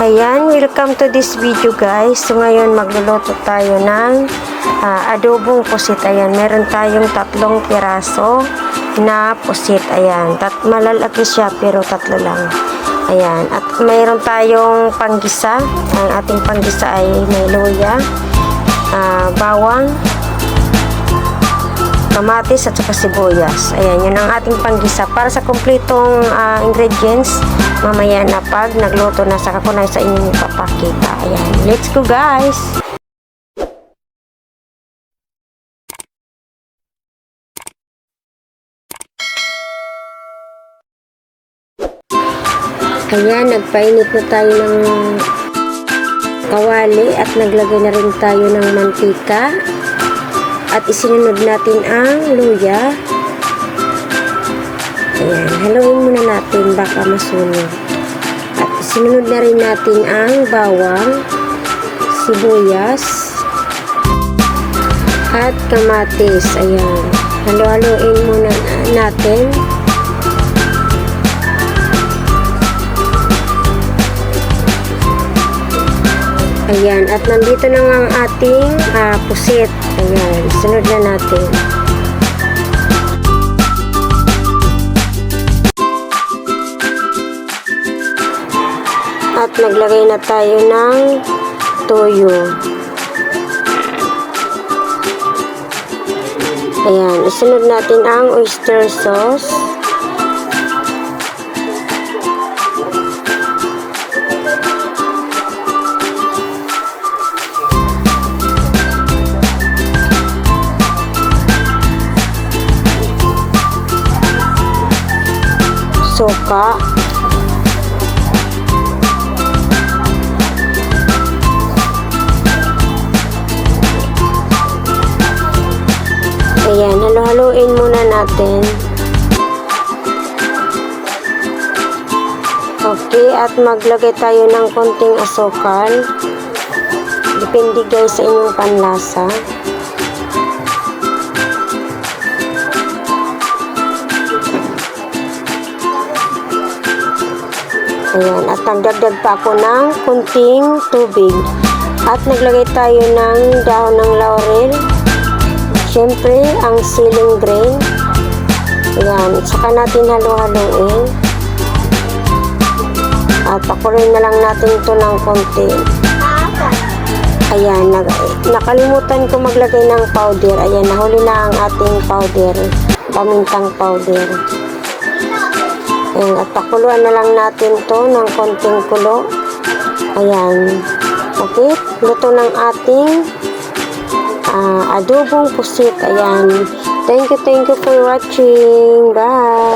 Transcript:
Ayan, welcome to this video guys. So ngayon magluluto tayo ng adobong pusit. Ayan, meron tayong 3 piraso na pusit. Ayan, malalaki siya pero 3 lang. Ayan, at mayroon tayong panggisa. Ang ating panggisa ay may luya, bawang, kamatis at saka sibuyas. Ayan, yun ang ating panggisa. Para sa kumpletong ingredients, mamaya na pag nagluto na, saka ko na sa inyo ipapakita. Ayan, let's go guys! Ayan, nagpainit na tayo ng kawali at naglagay na rin tayo ng mantika. At isinunod natin ang luya. Ayan, haluin muna natin baka masunog. At isinunod na rin natin ang bawang, sibuyas, at kamatis. Ayan, halu-haluin muna natin. Ayan, at nandito na nga ang ating pusit. Ayan, sunod na natin. At naglagay na tayo ng toyo. Ayan, isunod natin ang oyster sauce. Suka, ayan, halu-haluin muna natin. Okay, at maglagay tayo ng konting asukal. Depende guys sa inyong panlasa. Ayan, at nagdagdag pa ako ng kunting tubig. At naglagay tayo ng dahon ng laurel. Siyempre, ang ceiling grain. Ayan, saka natin halu-haluin. At pakuloyin na lang natin ito ng konti. Ayan, nakalimutan ko maglagay ng powder. Ayan, nahuli na ang ating powder. Pamintang powder. Ayan, at pakuluan na lang natin to ng konting kulo. Ayan. Okay, luto ng ating adobong pusit. Ayan. Thank you for watching. Bye!